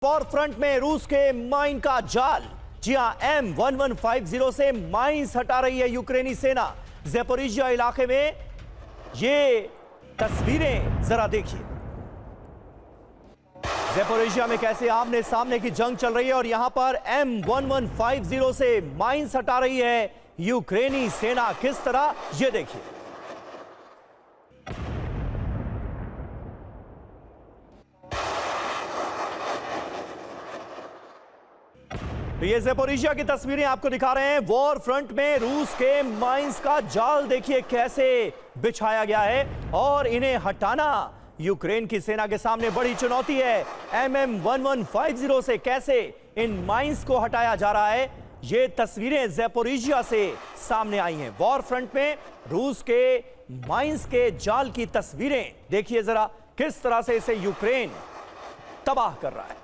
For front में रूस के माइन का जाल। जी हां, M1150 से माइंस हटा रही है यूक्रेनी सेना। ज़ेपोरिजिया इलाके में ये तस्वीरें जरा देखिए। ज़ेपोरिजिया में कैसे आमने सामने की जंग चल रही है और यहां पर M1150 से माइंस हटा रही है यूक्रेनी सेना। किस तरह, ये देखिए। तो ये ज़ेपोरिजिया की तस्वीरें आपको दिखा रहे हैं। वॉर फ्रंट में रूस के माइंस का जाल देखिए कैसे बिछाया गया है और इन्हें हटाना यूक्रेन की सेना के सामने बड़ी चुनौती है। M1150 से कैसे इन माइंस को हटाया जा रहा है, ये तस्वीरें ज़ेपोरिजिया से सामने आई हैं। वॉर फ्रंट में रूस के माइंस के जाल की तस्वीरें देखिए जरा, किस तरह से इसे यूक्रेन तबाह कर रहा है।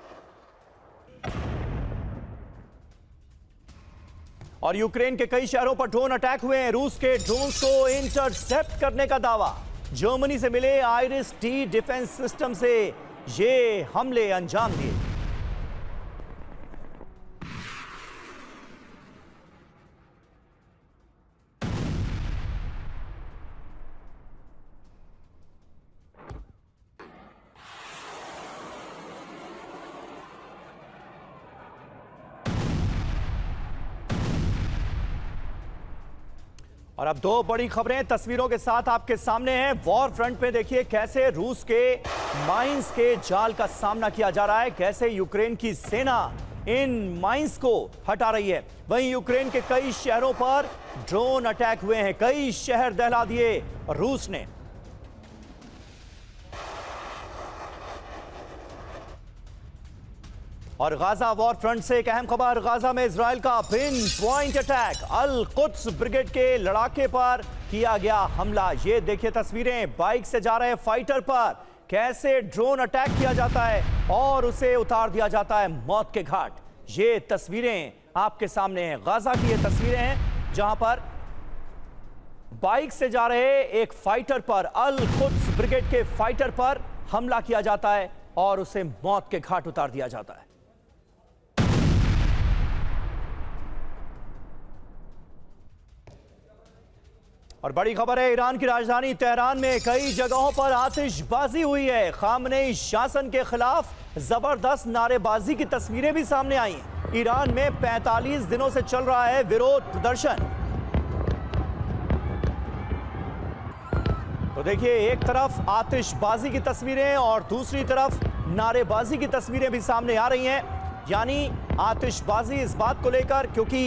और यूक्रेन के कई शहरों पर ड्रोन अटैक हुए हैं। रूस के ड्रोन्स को इंटरसेप्ट करने का दावा। जर्मनी से मिले आइरिस-टी डिफेंस सिस्टम से ये हमले अंजाम दिए। और अब दो बड़ी खबरें तस्वीरों के साथ आपके सामने हैं। वॉर फ्रंट में देखिए कैसे रूस के माइंस के जाल का सामना किया जा रहा है, कैसे यूक्रेन की सेना इन माइंस को हटा रही है। वहीं यूक्रेन के कई शहरों पर ड्रोन अटैक हुए हैं, कई शहर दहला दिए रूस ने। और गाजा वॉर फ्रंट से एक अहम खबर। गाजा में इजराइल का पिन पॉइंट अटैक। अल कुद्स ब्रिगेड के लड़ाके पर किया गया हमला। ये देखिए तस्वीरें, बाइक से जा रहे फाइटर पर कैसे ड्रोन अटैक किया जाता है और उसे उतार दिया जाता है मौत के घाट। ये तस्वीरें आपके सामने हैं। गाजा की ये तस्वीरें हैं जहां पर बाइक से जा रहे एक फाइटर पर, अल कुद्स ब्रिगेड के फाइटर पर हमला किया जाता है और उसे मौत के घाट उतार दिया जाता है। और बड़ी खबर है, ईरान की राजधानी तेहरान में कई जगहों पर आतिशबाजी हुई है। खामनेई शासन के खिलाफ जबरदस्त नारेबाजी की तस्वीरें भी सामने आई हैं। ईरान में 45 दिनों से चल रहा है विरोध प्रदर्शन। तो देखिए, एक तरफ आतिशबाजी की तस्वीरें और दूसरी तरफ नारेबाजी की तस्वीरें भी सामने आ रही हैं। यानी आतिशबाजी इस बात को लेकर क्योंकि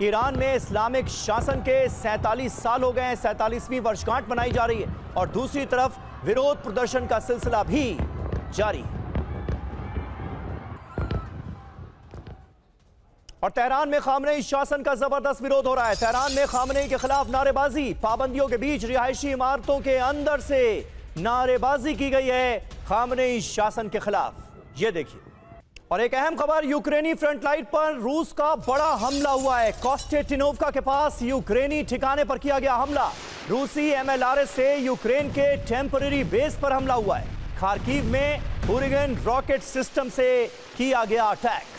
ईरान में इस्लामिक शासन के 47 साल हो गए हैं, 47वीं वर्षगांठ मनाई जा रही है और दूसरी तरफ विरोध प्रदर्शन का सिलसिला भी जारी है। और तेहरान में खामनेई शासन का जबरदस्त विरोध हो रहा है। तेहरान में खामनेई के खिलाफ नारेबाजी, पाबंदियों के बीच रिहायशी इमारतों के अंदर से नारेबाजी की गई है खामनेई शासन के खिलाफ। यह देखिए। और एक अहम खबर, यूक्रेनी फ्रंट लाइन पर रूस का बड़ा हमला हुआ है। कोस्टेटिनोव्का के पास यूक्रेनी ठिकाने पर किया गया हमला। रूसी MLRS से यूक्रेन के टेम्पररी बेस पर हमला हुआ है। खार्किव में ओरिगन रॉकेट सिस्टम से किया गया अटैक।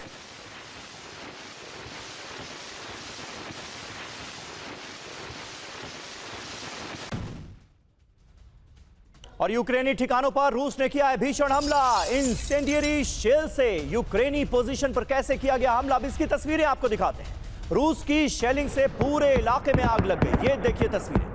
और यूक्रेनी ठिकानों पर रूस ने किया है भीषण हमला। इंसेंडियरी शेल से यूक्रेनी पोजीशन पर कैसे किया गया हमला, अब इसकी तस्वीरें आपको दिखाते हैं। रूस की शेलिंग से पूरे इलाके में आग लग गई। ये देखिए तस्वीरें।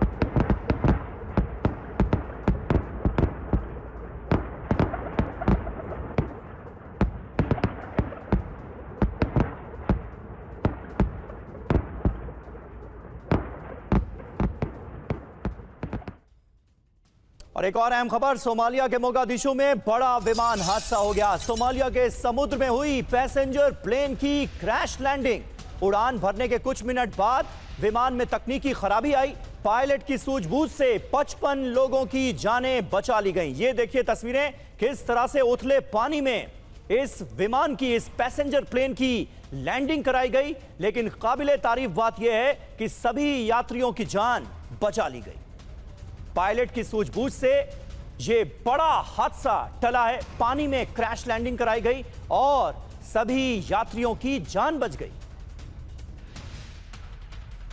और एक और अहम खबर, सोमालिया के मोगादिशु में बड़ा विमान हादसा हो गया। सोमालिया के समुद्र में हुई पैसेंजर प्लेन की क्रैश लैंडिंग। उड़ान भरने के कुछ मिनट बाद विमान में तकनीकी खराबी आई। पायलट की सूझबूझ से 55 लोगों की जानें बचा ली गई। ये देखिए तस्वीरें, किस तरह से उथले पानी में इस विमान की, इस पैसेंजर प्लेन की लैंडिंग कराई गई। लेकिन काबिले तारीफ बात यह है कि सभी यात्रियों की जान बचा ली गई। पायलट की सूझबूझ से ये बड़ा हादसा टला है, पानी में क्रैश लैंडिंग कराई गई और सभी यात्रियों की जान बच गई।